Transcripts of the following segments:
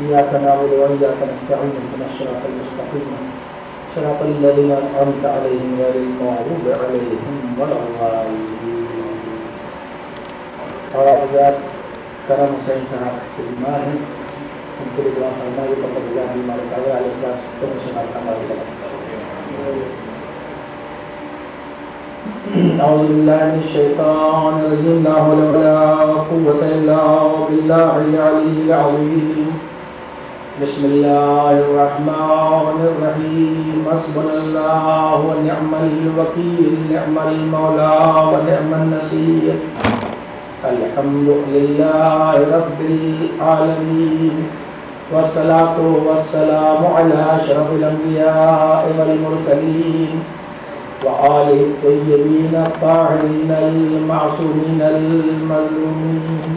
إياك نعبد وإياك نستعين اهدنا الصراط المستقيم صراط الذين أنعمت عليهم غير المغضوب عليهم ولا الضالين. اور حضرات کرم حسین صاحب کے بیمار ہیں، ان کے لیے دعا فرمائیے کہ اللہ بیمار علیہ السلام کو شفا فرمائے. اعوذ باللہ من الشیطان الرجیم، لا حول ولا قوة الا باللہ العلی العظیم. بسم اللہ الرحمن الرحیم. حسبنا اللہ ونعم الوکیل، نعم المولا ونعم النصیر. الحمد للہ رب العالمین، والصلاة والسلام علی اشرف الانبیاء والمرسلین وآلہ الطیبین الطاہرین المعصومین المظلومین.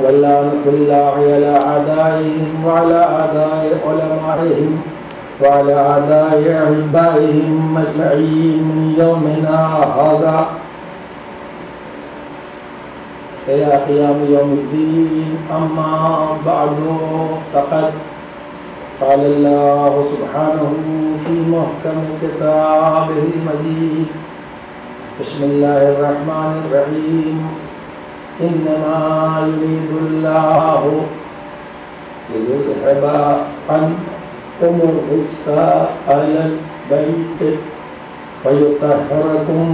واللعنة لله على أعدائهم وعلى أعداء علمائهم وعلى أعداء أحبائهم أجمعين من يومنا هذا إلى قيام يوم الدين. أما بعد فقد قال الله سبحانه في محكم كتابه المجيد. بسم الله الرحمن الرحيم. إنما يريد الله ليذهب عنكم الرجس أهل البيت ويطهركم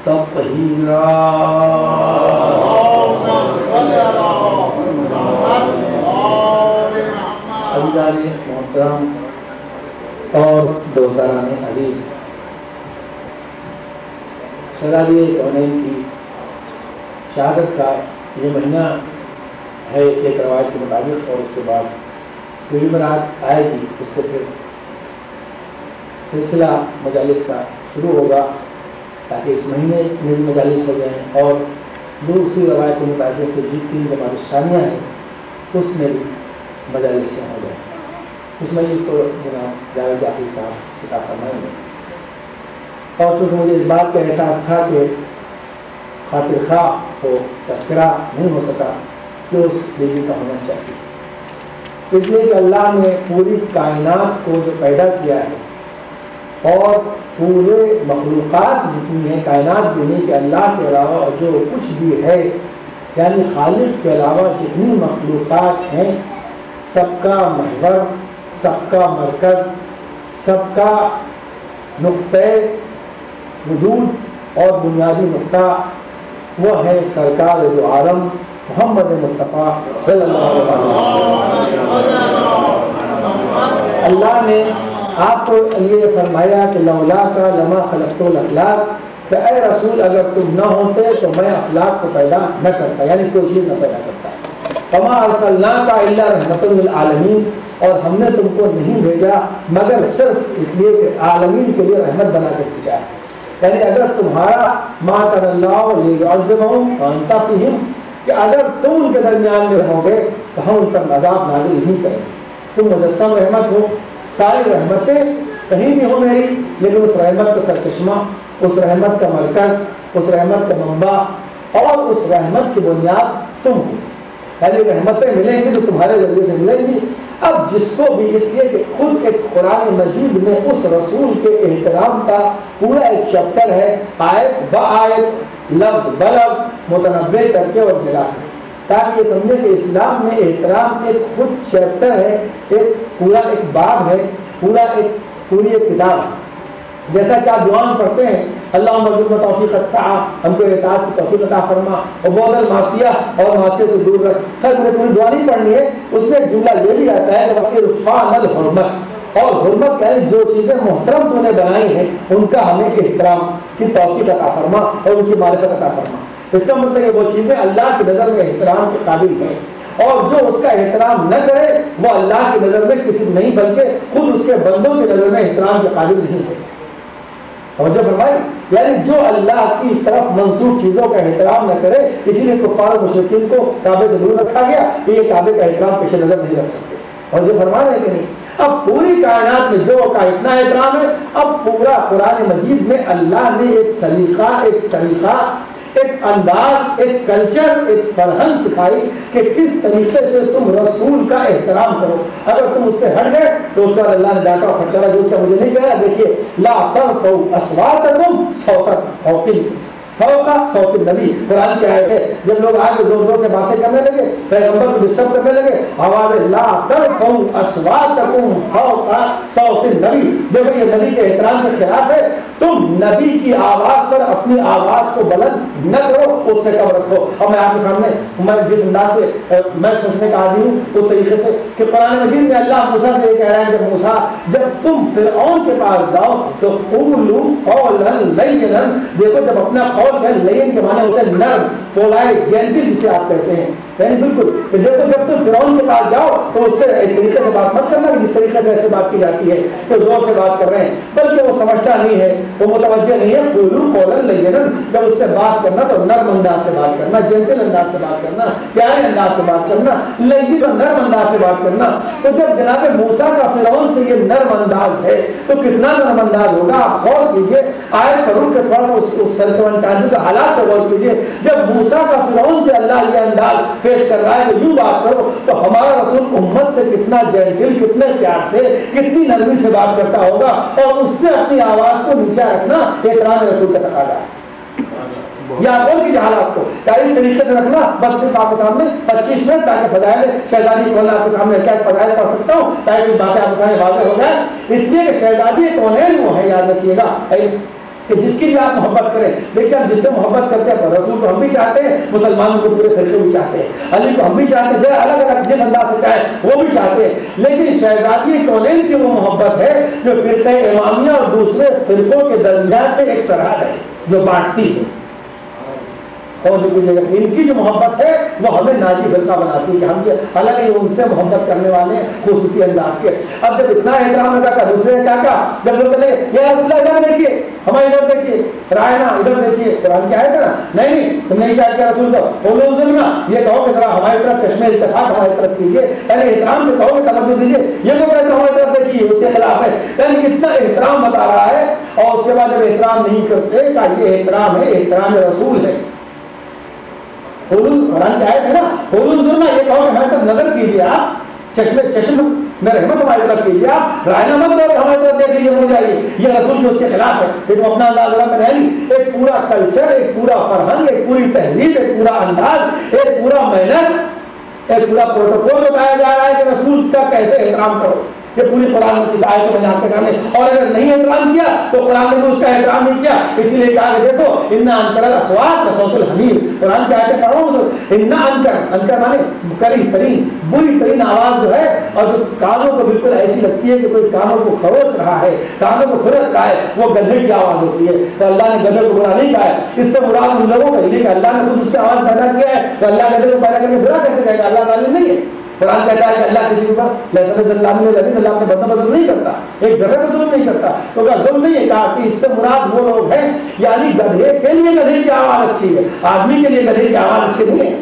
تطهيرا. عزیزان محترم اور دوستان عزیز، سلالیہ کونین کی شہادت کا یہ مہینہ ہے ایک روایت کے مطابق، اور اس کے بعد کوئی برات آئے گی، اس سے پھر سلسلہ مجالس کا شروع ہوگا تاکہ اس مہینے میں بھی مجالس ہو جائیں، اور دوسری روایت کے مطابق جتنی جماعت ثانیہ ہے اس میں بھی مجالس سے ہو جائیں. اس مجلس کو جناب جاوید جعفری صاحب خطاب فرمائیں گے. اور چونکہ مجھے اس بات کا احساس تھا کہ خاطر خواہ کو تذکرہ نہیں ہو سکا کہ اس بیوی کا ہونا چاہیے، اس لیے کہ اللہ نے پوری کائنات کو جو پیدا کیا ہے اور پورے مخلوقات جتنی ہیں کائنات بھی نہیں کہ اللہ کے علاوہ جو کچھ بھی ہے، یعنی خالق کے علاوہ جتنی مخلوقات ہیں، سب کا محور، سب کا مرکز، سب کا نقطۂ وجود اور بنیادی نقطہ وہ ہے سرکار دو عالم محمد مصطفیٰ صلی اللہ علیہ وسلم. اللہ نے آپ کو یہ فرمایا کہ لولا کا لما خلقت الاخلاق، کہ اے رسول اگر تم نہ ہوتے تو میں اخلاق کو پیدا نہ کرتا، یعنی کوئی چیز نہ پیدا کرتا. وما ارسلناک الا رحمۃ للعالمین، اور ہم نے تم کو نہیں بھیجا مگر صرف اس لیے کہ عالمین کے لیے رحمت بنا کے بھیجا ہے. یعنی اگر تمہارا ما کر اللہ لیعذبہم وانت فیہم، کہ اگر تم ان کے درمیان میں رہو گے تو ہم ان پر عذاب نازل نہیں کریں گے. تم مجسم رحمت ہو، ساری رحمتیں کہیں بھی ہو میری، لیکن اس رحمت کا سرچشمہ، اس رحمت کا مرکز، اس رحمت کا منبع اور اس رحمت کی بنیاد تم ہو. یعنی رحمتیں ملیں گی تو تمہارے ذریعے سے ملیں گی. اب جس کو بھی اس لیے کہ خود ایک قرآن مجید میں اس رسول کے احترام کا پورا ایک چیپٹر ہے، آیت بآیت لفظ بلفظ متنوع کر کے اور ملا ہے، تاکہ یہ سمجھے کہ اسلام میں احترام ایک خود چیپٹر ہے، ایک پورا ایک باب ہے، پوری ایک کتاب ہے. جیسا کہ آپ دعا پڑھتے ہیں اللہم ارزقنا توفیق الطاعہ، ہم کو اطاعت کی توفیق عطا فرما، اور بعد المعصیہ، اور معصیت سے دور رکھ. خیر مجھے پوری دعا نہیں پڑھنی ہے، اس میں ایک جملہ یہ بھی آتا ہے کہ وقیر فعل الحرمت، اور حرمت یعنی جو چیزیں محترم تو نے بنائی ہیں ان کا ہمیں احترام کی توفیق عطا فرما اور ان کی معرفت عطا فرما. اس کا مطلب ہے وہ چیزیں اللہ کی نظر میں احترام کے قابل ہیں، اور جو اس کا احترام نہ کرے وہ اللہ کی نظر میں کسی نہیں بلکہ خود اس کے بندوں کی نظر میں احترام کے قابل نہیں ہے. اور جو فرمائی یعنی جو اللہ کی طرف منسوخ چیزوں کا احترام نہ کرے، اسی لیے کفار مشرکین کو کعبے سے دور رکھا گیا کہ یہ کعبے کا احترام پیش نظر نہیں رکھ سکتے. اور جو فرما رہے کہ نہیں، اب پوری کائنات میں جو کا اتنا احترام ہے، اب پورا قرآن مجید میں اللہ نے ایک سلیقہ، ایک طریقہ، ایک انداز، ایک کلچر، ایک فرہنگ سکھائی کہ کس طریقے سے تم رسول کا احترام کرو. اگر تم اس سے ہٹ گئے تو اس کا اللہ نے ڈانٹا اور پھٹکارا، جو کیا مجھے نہیں کہا. دیکھیے لا ترفعوا اصواتکم فوق صوت النبی، قرآن کی آیت ہے. جب لوگ آگے زور زور سے باتیں کرنے لگے، پیغمبر کو ڈسٹرب کرنے لگے، آواز لا ترفعوا اصواتکم فوق صوت النبی. دیکھو یہ نبی کے احترام کے خلاف ہے. تم نبی کی آواز پر اپنی آواز کو بلند نہ کرو، اس سے کم رکھو. اور میں آپ کے سامنے میں جس انداز سے میں سوچنے کا عادی ہوں اس طریقے سے کہ قرآن مجید میں اللہ موسیٰ سے یہ کہہ رہا ہے کہ موسیٰ جب تم فرعون کے پاس جاؤ تو قولوا قولا لینا. دیکھو جب اپنا قول ہے، لین کے معنی ہوتے ہیں نرم، پولائٹ، جینٹل جسے آپ کہتے ہیں. یعنی بالکل دیکھو جب تم فرعون کے پاس جاؤ تو اس سے اس طریقے سے بات مت کرنا جس طریقے سے ایسے بات کی جاتی ہے کہ زور سے بات کر رہے ہیں، بلکہ وہ سمجھتا نہیں ہے، وہ متوجہ نہیں ہے. قولوا قولا لینا، جب اس سے بات کرنا تو نرم انداز سے بات کرنا، جینٹل انداز سے بات کرنا، پیارے انداز سے بات کرنا، لین اور نرم انداز سے بات کرنا. تو جب جناب موسیٰ کا فرعون سے یہ نرم انداز ہے تو کتنا نرم انداز ہوگا. آپ غور کیجیے آیت پر رک کے تھوڑا سا اس سرکمنٹانس کے حالات پر غور کیجیے. جب موسیٰ کا فرعون سے اللہ یہ انداز پیش کر رہا ہے کہ یوں بات کرو، تو ہمارا رسول امت سے کتنا جینٹل، کتنے پیار سے، کتنی نرمی سے بات کرتا ہوگا. اور اس سے اپنی آواز کو نیچا رکھنا احترام رسول کا تقاضا ہے. یا اور کی حالات کو اس طریقے سے رکھنا. بس صرف آپ کے سامنے 25 منٹ تاکہ فضائل شہزادی کونین آپ کے سامنے کیا فضائل پڑھ سکتا ہوں تاکہ کچھ باتیں آپ کے سامنے واضح ہو جائیں. اس لیے کہ شہزادی کونین وہ ہے، یاد رکھیے گا، کہ جس کی بھی آپ محبت کریں. دیکھیے ہم جس سے محبت کرتے ہیں رسول کو ہم بھی چاہتے ہیں، مسلمانوں کو پورے فرقے بھی چاہتے ہیں، علی کو ہم بھی چاہتے ہیں، الگ الگ جس انداز سے چاہے وہ بھی چاہتے ہیں. لیکن شہزادی کونین کی وہ محبت ہے جو فرقہ امامیہ اور دوسرے فرقوں کے درمیان میں ایک سرحد ہے جو بانٹتی ہے. اور ان کی جو محبت ہے وہ ہمیں ناجی فرقہ بناتی ہے کہ ہم یہ الگ ہی ان سے محبت کرنے والے ہیں خصوصی انداز کے. اب جب اتنا احترام لگا کر دوسرے نے کیا کہا، جب لوگ کہے یا رسول اللہ ادھر دیکھیے، ہمارے ادھر دیکھیے، رائنا ادھر دیکھیے، قرآن کیا ہے نا، نہیں تم نے کیا کیا رسول کو بولو ظلم، یہ کہو کہ ذرا ہماری طرف چشمے اتفاق ہماری طرف کیجیے، یعنی احترام سے کہو کہ توجہ دیجیے. یہ لوگ کہتے ہیں ہماری طرف دیکھیے، اس کے خلاف ہے. یعنی کتنا احترام بتا رہا ہے. اور اس کے بعد جب احترام نہیں کرتے کہ یہ احترام ہے، احترام رسول ہے. قرآن کی آیت ہے نا، ظلم، یہ کہو کہ ہماری طرف نظر کیجیے، آپ چشم میں رحمت ہماری طرف کیجیے، آپ رائنا مت دو ہماری طرف دیکھ لیجیے ہو جائیے. یہ رسول کی اس کے خلاف ہے. لیکن اپنا انداز میں رہ لی، ایک پورا کلچر، ایک پورا فرہنگ، ایک پوری تہذیب، ایک پورا انداز، ایک پورا محنت، ایک پورا پروٹوکول بتایا جا رہا ہے کہ رسول کا کیسے احترام کرو. یہ پوری قرآن کی آیت میں آپ کے سامنے. اور اگر نہیں احترام کیا تو قرآن نے بھی اس کا احترام نہیں کیا. اس لیے کہا کہ دیکھو انا انکر الاصوات لصوت الحمیر. قرآن کی آیتیں پڑھو، انا انکر مانے کری ترین، بری ترین آواز جو ہے اور جو کانوں کو بالکل ایسی لگتی ہے کہ کوئی کانوں کو کھروچ رہا ہے، کانوں کو کھرچ رہا ہے، وہ گدھے کی آواز ہوتی ہے. تو اللہ نے گدھے کو برا نہیں کہا ہے. اس سے مراد ان لوگوں کا یہ کہ اللہ نے خود اس کی آواز پیدا کیا ہے تو اللہ گدھے کو پیدا کر کے برا کیسے کہے گا؟ اللہ تعالی نہیں ہے. قرآن کہتا ہے کہ اللہ کسی کے اوپر اللہ اپنے بندوں پر ظلم نہیں کرتا، ایک ذرہ پر ظلم نہیں کرتا. تو کیا ظلم نہیں ہے؟ کہا کہ اس سے مراد وہ لوگ ہیں، یعنی گدھے کے لیے گدھے کی آواز اچھی ہے، آدمی کے لیے گدھے کی آواز اچھی نہیں ہے.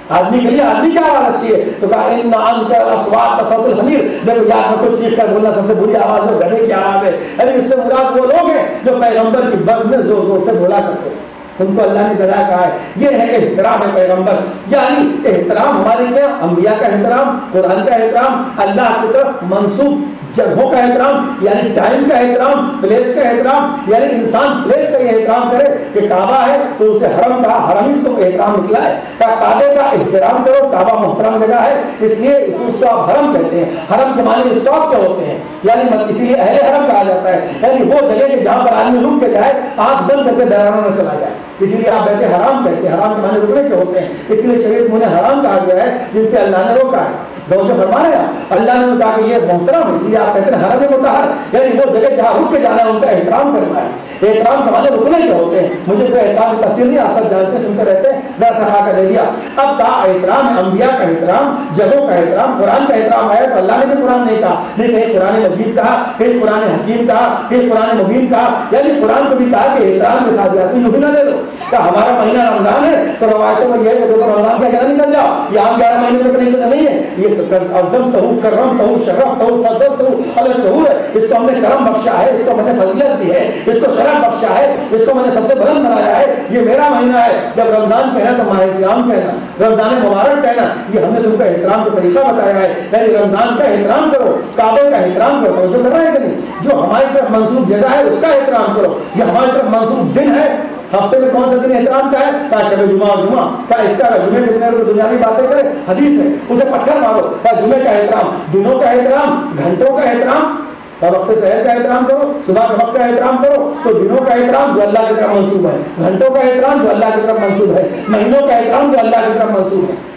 آدمی کے لیے آدمی کی آواز اچھی ہے. تو کہا ان انکر الاصوات لصوت الحمیر. دیکھو یاد رکھو چیخ کر بولنا سب سے بری آواز ہے گدھے کی آواز ہے. یعنی اس سے مراد وہ لوگ ہیں جو پیغمبر کی بز میں زور زور سے بولا کرتے ہیں. ان کو اللہ نے گدھا کہا ہے. یہ ہے احترام ہے پیغمبر. یعنی احترام ہمارے کیا، انبیاء کا احترام، قرآن کا احترام، اللہ کی طرف منسوب جگہوں کا احترام، یعنی ٹائم کا احترام، پلیس کا احترام. یعنی انسان پلیس کا یہ احترام کرے کہ کعبہ ہے تو اسے حرم کا، حرم اس کو احترام نکلا ہے. کعبے کا احترام کرو، کعبہ محترم جگہ ہے اس لیے اس کو آپ حرم کہتے ہیں. حرم کے معنی اسٹاپ کیا ہوتے ہیں، یعنی اسی لیے اہل حرم کہا جاتا ہے. یعنی وہ جگہ کہ جہاں پر آدمی رک کے جائے، آنکھ بند کر کے بیرانوں میں چلا جائے. اسی لیے آپ بیٹھے حرام کہتے ہیں. حرام کے معنی رکنے کے ہوتے ہیں. اس لیے شریعت میں حرام کہا گیا ہے جن سے اللہ نے روکا ہے. دوسرے فرما رہے ہیں اللہ نے کہا کہ یہ محترم ہے، اس لیے آپ کہتے ہیں حرم مطہر، یعنی وہ جگہ جہاں رک کے جانا ہے ان کا احترام کرنا ہے. احترام کے معنی رکنے کے ہوتے ہیں. مجھے کوئی احترام کی تفصیل نہیں، آپ سب جانتے سنتے رہتے ہیں، ذرا سا کر دے دیا. اب کہا احترام، انبیاء کا احترام، جگہوں کا احترام، قرآن کا احترام ہے. تو اللہ نے بھی قرآن نہیں کہا، لیکن قرآن مجید کہا، پھر قرآن حکیم کہا، پھر قرآن مبین کہا. یعنی قرآن کو بھی کہا کہ احترام کے ساتھ جاتی یوں نہ لے لو کہ ہمارا مہینہ رمضان ہے تو روایتوں میں یہ ہے کہ رمضان کا کیا نکل جاؤ، یہ عام 11 مہینے میں نہیں ہے. یہ عظمتہو کرمتہو شرفتہو فضلتہو علی الشہور ہے، اس کو ہم نے کرم بخشا ہے، اس کو میں نے فضیلت دی ہے، اس کو شرف بخشا ہے، اس کو میں نے سب سے بلند بنایا ہے، یہ میرا مہینہ ہے۔ جب رمضان کہنا تو ماہ صیام کہنا، رمضان مبارک کہنا، یہ ہم نے تم کا احترام کا طریقہ بتایا ہے، یعنی رمضان کا احترام کرو، کعبے کا احترام کرو، جو کر رہا ہے کہ نہیں، جو ہماری طرف منسوب جگہ ہے اس کا احترام کرو، یہ ہماری طرف منسوب دن ہے، ہفتے میں کون سا دن احترام کا ہے، کیا شب جمعہ اور جمعہ، کیا اس کا جمعے کے دن دنیاوی باتیں کرے، حدیث ہے اسے پتھر مارو، کیا جمعے کا احترام، دنوں کا احترام، گھنٹوں کا احترام، وقت شہر کا احترام کرو، صبح کے وقت کا احترام کرو، تو دنوں کا احترام جو اللہ کی طرف منسوب ہے، گھنٹوں کا احترام جو اللہ کی طرف منسوب ہے، مہینوں کا احترام جو اللہ کی طرف منسوب ہے،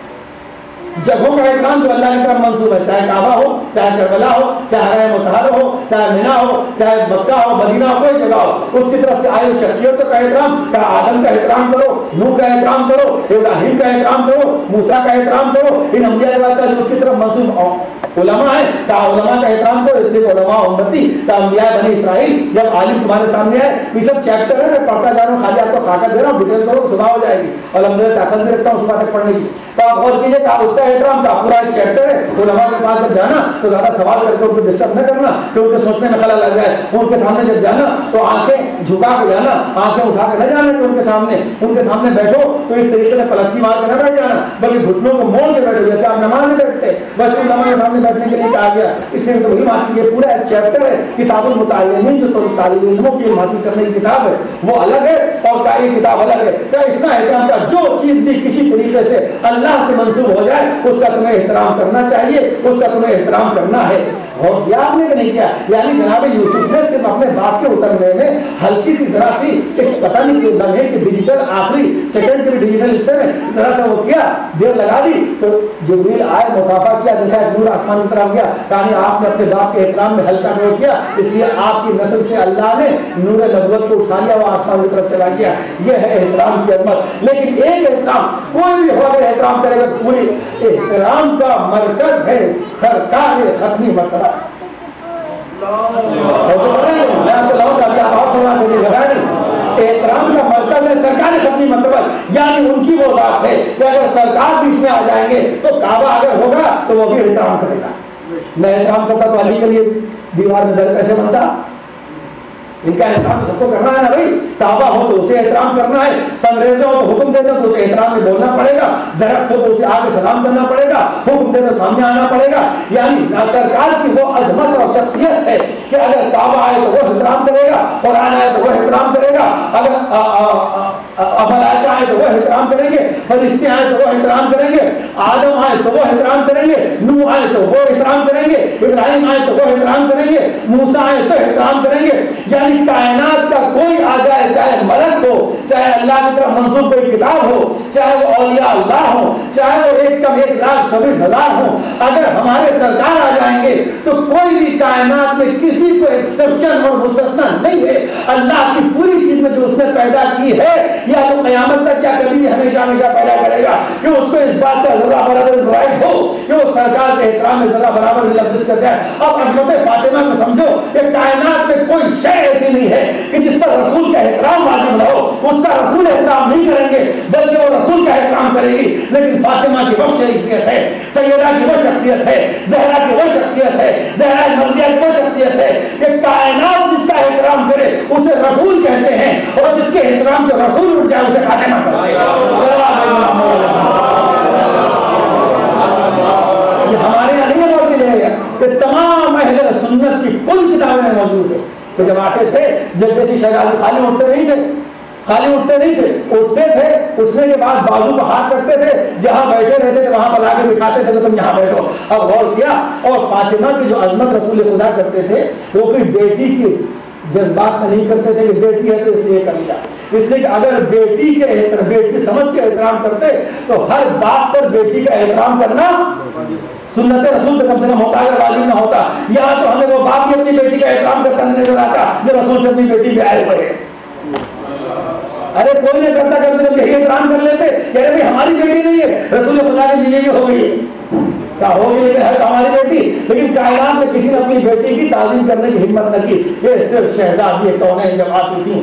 جگہوں کا احترام جو اللہ کی طرف منسوب ہے، چاہے کعبہ ہو، چاہے کربلا ہو، چاہے حرم مطہر ہو، چاہے مینا ہو، چاہے مکہ ہو، مدینہ ہو، کوئی جگہ ہو، اس کی طرف سے آئے شخصیتوں کا احترام، کیا آدم کا احترام کرو، نوح کا احترام کرو، ابراہیم کا احترام کرو، موسیٰ کا احترام کرو، ان انبیاء کا جو اس کی طرف منسوب علماء ہے، کیا علماء کا احترام کرو، اس لیے علماء امتی، کیا انبیاء بنی اسرائیل، جب عالم تمہارے سامنے ہے، یہ سب چیپٹر ہے، میں پڑھتا جا رہا ہوں، خالی آپ کو خاکہ دے رہا ہوں، ڈیٹیل کرو، صبح ہو جائے گی، الحمدللہ طاقت بھی رکھتا ہوں صبح تک پڑھنے کی، تو آپ غور کیجیے کہ اس کا احترام کا پورا ایک چیپٹر ہے، علماء کے پاس جب جانا تو زیادہ سوال کر کے ان کو ڈسٹرب نہ کرنا کہ ان کے سوچنے میں خلل لگ جائے، ان کے سامنے جب جانا تو آنکھیں جھکا کے جانا، آنکھیں اٹھا کے نہ جانا کہ ان کے سامنے بیٹھو تو اس طریقے سے پلکی مار کے نہ بیٹھ جانا، بلکہ گھٹنوں کو موڑ کے بیٹھو، جیسے آپ نماز نہیں بیٹھتے، بس علماء کے سامنے بیٹھنے کے لیے کہا گیا، اس لیے تو وہی حاصل، یہ پورا ایک چیپٹر ہے، کتاب المتعلمین جو طالب علموں کی حاصل کرنے کی کتاب ہے وہ الگ ہے اور یہ کتاب الگ ہے، کیا اتنا احترام کا جو چیز بھی کسی طریقے سے اللہ سے منسوب ہو جائے اس کا تمہیں احترام کرنا چاہیے، اس کا تمہیں احترام کرنا ہے۔ اور کیا آپ نے کہ نہیں کیا، یعنی جناب یوسف نے صرف اپنے بات کے اترنے میں ہلکی سی ذرا سی ایک پتہ نہیں کہ لمحے کہ ڈیجیٹل آخری سیکنڈ کے ڈیجیٹل حصے میں ذرا سا وہ کیا دیر لگا دی تو جبریل آئے، مسافہ کیا، دیکھا ایک نور آسمان کی طرف گیا، کہانی آپ نے اپنے باپ کے احترام میں ہلکا سا وہ کیا، اس لیے آپ کی نسل سے اللہ نے نور نبوت کو اٹھا لیا، وہ آسمان کی طرف چلا گیا، یہ ہے احترام کی عظمت۔ لیکن ایک احترام کوئی بھی ہو اگر احترام کرے گا، پوری احترام کا مرکز ہے سرکار ختمی مرتبہ، احترام کا مرکز ہے سرکار ختمی مرتبہ، یعنی ان کی وہ بات ہے کہ اگر سرکار بیچ میں آ جائیں گے تو کعبہ اگر ہوگا تو وہ بھی احترام کرے گا، میں احترام کرتا تو علی کے لیے دیوار میں در کیسے بنتا، ان کا احترام سب کو کرنا ہے نا بھائی، کعبہ ہو تو اسے احترام کرنا ہے، سنریزہ ہو تو حکم دے دو تو اسے احترام میں بولنا پڑے گا، درخت ہو تو اسے آگے سلام کرنا پڑے گا، حکم دے تو سامنے آنا پڑے گا، یعنی سرکار کی وہ عظمت اور شخصیت ہے کہ اگر کعبہ آئے تو وہ احترام کرے گا، قرآن آئے تو وہ احترام کرے گا، اگر ملائکہ آئے تو وہ احترام کریں گے، فرشتے آئے تو وہ احترام کریں گے، آدم آئے تو وہ احترام کریں گے، نوح آئے تو وہ احترام کریں گے، ابراہیم آئے تو وہ احترام کریں گے، موسیٰ آئے تو احترام کریں گے، یعنی کائنات کا کوئی آ جائے، چاہے ملک ہو، چاہے اللہ کی طرف منسوب کوئی کتاب ہو، چاہے وہ اولیاء اللہ ہو، چاہے وہ 1,26,000 ہو، اگر ہمارے سرکار آ جائیں گے تو کوئی بھی کائنات میں کسی کو ایکسپشن اور مستثنا نہیں ہے، اللہ کی پوری چیز میں جو اس نے پیدا کی ہے یا تو قیامت تک یا کبھی بھی ہمیشہ ہمیشہ پیدا کرے گا کہ اس کو اس بات کا ذرہ برابر رائٹ ہو کہ وہ سرکار کے احترام میں ذرہ برابر لفظ کر جائے۔ اب عظمت فاطمہ کو سمجھو کہ کائنات میں کوئی شے ایسی نہیں ہے کہ جس پر رسول کا احترام واجب نہ ہو، اس کا رسول احترام نہیں کریں گے بلکہ وہ رسول کا احترام کرے گی، لیکن فاطمہ کی وہ شخصیت ہے، سیدہ کی وہ شخصیت ہے، زہرا کی وہ شخصیت ہے، زہرا مرضیہ کی وہ شخصیت ہے کہ کائنات جس کا احترام کرے اسے رسول کہتے ہیں، اور جس کے احترام کو رسول اٹھ جائے اسے فاطمہ کرتے ہیں۔ یہ ہمارے یہاں نہیں موجود ہے کہ تمام اہل سنت کی کل کتابیں موجود ہیں کہ جب آتے تھے جب جیسی شہزادی خالی اٹھتے نہیں تھے، اٹھتے تھے، اٹھنے کے بعد بازو کو ہاتھ کرتے تھے، جہاں بیٹھے رہتے تھے وہاں پر لا کے بٹھاتے تھے کہ تم یہاں بیٹھو۔ اب غور کیا، اور فاطمہ کی جو عظمت رسول خدا کرتے تھے وہ کوئی بیٹی کی جذبات میں نہیں کرتے تھے کہ بیٹی ہے تو اس لیے کر لیا، اس لیے کہ اگر بیٹی سمجھ کے احترام کرتے تو ہر بات پر بیٹی کا احترام کرنا سنت رسول سے کم ہوتا اگر واجب نہ ہوتا۔ یہاں تو ہمیں وہ باپ بھی اپنی بیٹی کا احترام کرتا نظر آتا جو رسول سے اپنی بیٹی پہ آئے پڑے، ارے کوئی نہیں کرتا کہ یہی احترام کر لیتے کہ ارے ہماری بیٹی نہیں ہے، رسول خدا کی بیوی ہو گئی کیا ہوگی، لیکن ہے ہماری بیٹی، لیکن کائنات میں کسی نے اپنی بیٹی کی تعظیم کرنے کی ہمت نہ کی، یہ صرف شہزادی کونین جب آتی تھی،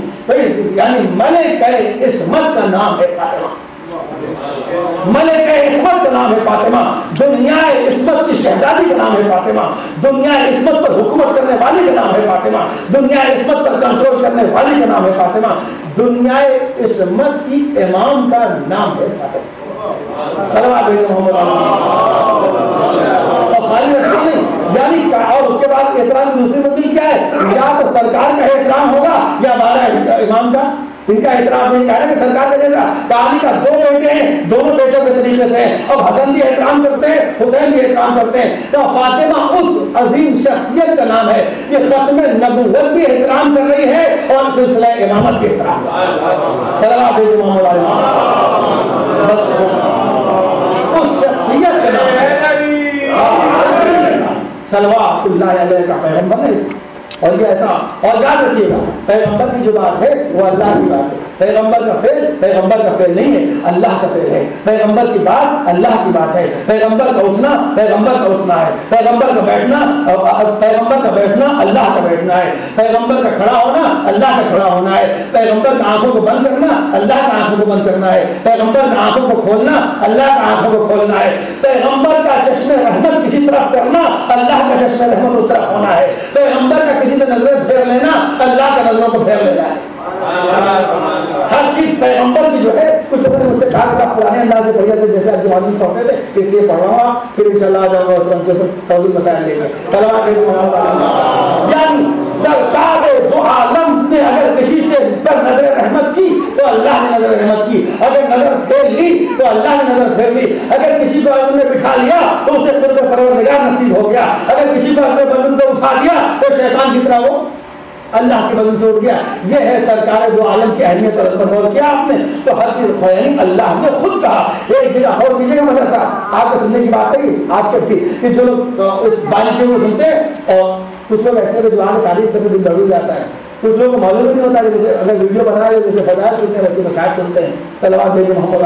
یعنی ملک عصمت کا نام ہے فاطمہ، ملک عصمت کا نام ہے فاطمہ، دنیا عصمت کی شہزادی کا نام ہے فاطمہ، دنیا عصمت پر حکومت کرنے والی کا نام ہے فاطمہ، دنیا عصمت پر کنٹرول کرنے والی کا نام ہے فاطمہ، دنیا عصمت کی امام کا نام ہے فاطمہ۔ صلوات محمد یعنی اور اس کے بعد احترام کی دوسری منزل کیا ہے؟ یا تو سرکار کا احترام ہوگا یا ہمارا امام کا، ان کا احترام نہیں کہا کہ سرکار کا جیسا علی کا دو بیٹے ہیں، دونوں بیٹوں کے طریقے سے اب حسن بھی احترام کرتے ہیں، حسین بھی احترام کرتے ہیں، تو فاطمہ اس عظیم شخصیت کا نام ہے یہ ختم نبوت بھی احترام کر رہی ہے اور سلسلہ امامت بھی احترام کر رہی ہے۔ صلوات محمد اس شخصیت کا نام ہے صلوات اللہ علیہ کا پیغمبر ہے۔ اور یہ ایسا، اور یاد رکھیے گا پیغمبر کی جو بات ہے وہ اللہ کی بات ہے، پیغمبر کا فعل نہیں ہے، اللہ کا فعل ہے، پیغمبر کی بات اللہ کی بات ہے، پیغمبر کا اٹھنا پیغمبر کا اٹھنا ہے، پیغمبر کا بیٹھنا اللہ کا بیٹھنا ہے، پیغمبر کا کھڑا ہونا اللہ کا کھڑا ہونا ہے، پیغمبر کا آنکھوں کو بند کرنا اللہ کا آنکھوں کو بند کرنا ہے، پیغمبر کا آنکھوں کو کھولنا اللہ کا آنکھوں کو کھولنا ہے، پیغمبر کا چشم رحمت کسی طرف کرنا اللہ کا چشم رحمت اس طرف ہونا ہے، پیغمبر کا کسی سے نظریں پھیر لینا اللہ کا نظروں کو پھیر لینا ہے۔ ہر چیز پیغمبر کی جو ہے، کچھ لوگوں نے مجھ سے کہا کہ آپ پرانے انداز سے پڑھیا تھے جیسے آپ جوانی پڑھتے تھے، اس لیے پڑھ رہا ہوں، پھر انشاءاللہ آ جاؤں گا اس کے توضیح مسائل لے کے۔ صلوات یعنی سرکار دو عالم نے اگر کسی سے پر نظر رحمت کی تو اللہ نے نظر رحمت کی، اگر نظر پھیر لی تو اللہ نے نظر پھیر لی، اگر کسی کو عزم میں بٹھا لیا تو اسے قرب پروردگار نصیب ہو گیا، اگر کسی کو اپنے وزن سے اٹھا دیا تو شیطان کی طرح وہ اللہ کے وزن سے اٹھ گیا۔ یہ ہے سرکار دو عالم کی اہمیت اور غور کیا آپ نے، تو ہر چیز یعنی اللہ نے خود کہا۔ ایک جگہ اور کسی کا مدرسہ آپ کو سننے کی بات ہے آپ کے کہ جو لوگ اس باریکی کو سنتے ہیں، اور کچھ لوگ ایسے جو آنے تعریف کرتے دن بڑھ جاتا ہے، کچھ لوگوں کو معلوم نہیں ہوتا کہ جیسے اگر ویڈیو بنا رہے جیسے فضائل سنتے ہیں ویسے مسائل سنتے ہیں۔ صلوات محمد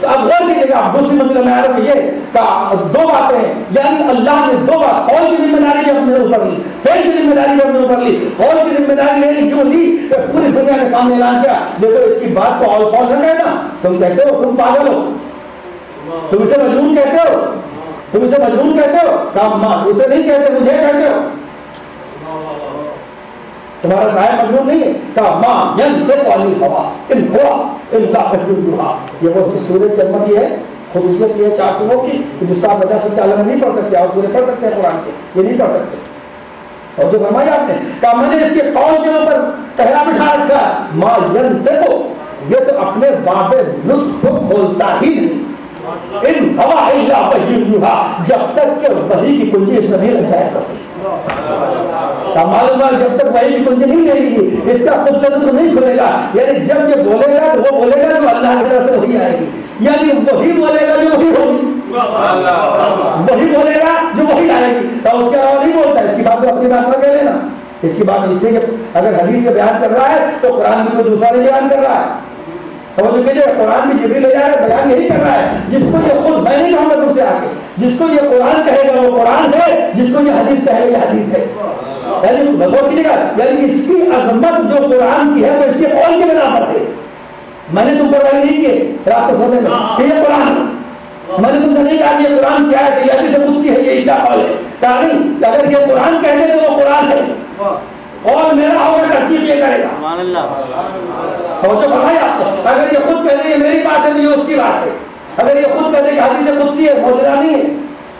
تو اب غور کیجیے گا، آپ دوسری منزل میں آ رہے ہیں کہ دو باتیں ہیں، یعنی اللہ نے دو بات قول کی ذمہ داری اپنے اوپر لی، فعل کی ذمہ داری اپنے اوپر لی۔ قول کی ذمہ داری لینے کیوں لی کہ پوری دنیا کے سامنے اعلان کیا دیکھو اس کی بات کو آل فال نہ کہنا، تم کہتے ہو تم پاگل ہو، تم اسے مجنون کہتے ہو، تم اسے مجنون کہتے ہو، کام ماں اسے نہیں کہتے مجھے کہتے ہو، تمہارا صاحب مجنون نہیں ہے، کہا ماں ینطق عن الہویٰ ان ہوا الا وحی یوحیٰ۔ یہ وہ سورۃ کی عظمت ہے، خصوصیت یہ 4 سوروں کی جس کا آپ بتا سکتے ہیں، اللہ نہیں پڑھ سکتے، اور سورے پڑھ سکتے ہیں قرآن کے، یہ نہیں پڑھ سکتے۔ اور جو فرمایا آپ نے کہا میں نے اس کے قول کے اوپر پہلا بٹھا رکھا ہے، ماں ینطق، یہ تو اپنے باب لطف کو کھولتا ہی نہیں، ان ہوا الا وحی یوحیٰ، جب تک کہ وحی کی کنجی اس میں نہیں لگ جائے گا۔ معلوم جب تک وحی کی کنجی نہیں لگے گی اس کا خود لطف نہیں کھلے گا، یعنی جب یہ بولے گا تو وہ بولے گا جو اللہ کی طرف سے وحی آئے گی، یعنی وہی بولے گا جو وحی ہوگی، وہی بولے گا جو وحی آئے گی، تو اس کے علاوہ نہیں بولتا۔ اس کی بات تو اپنی بات پر کہہ لینا، اس کی بات اس لیے کہ اگر حدیث سے بیان کر رہا ہے تو قرآن میں کوئی دوسرا نہیں بیان کر رہا ہے، توجہ کیجیے، قرآن بھی جبریل لے جا رہا ہے، بیان یہی کر رہا ہے، جس کو یہ خود میں نہیں کہوں گا تم سے آ کے، جس کو یہ قرآن کہے گا وہ قرآن ہے، جس کو یہ حدیث کہے گا یہ حدیث ہے۔ یعنی غور کیجیے گا، یعنی اس کی عظمت جو قرآن کی ہے وہ اس کے قول کے بنا پر ہے۔ میں نے تم پر وحی نہیں کی رات کو سونے میں کہ یہ قرآن ہے، میں نے تم سے نہیں کہا کہ یہ قرآن کیا ہے، یہ حدیث قدسی ہے، یہ عیسیٰ قول ہے، کہا نہیں، اگر یہ قرآن کہے تو وہ قرآن ہے اور میرا ہوگا ترتیب یہ کرے گا۔ توجہ فرمائیے آپ کو، اگر یہ خود کہہ دے یہ میری بات ہے تو یہ اس کی بات ہے، اگر یہ خود کہہ دے کہ حدیث قدسی ہے موجودہ نہیں ہے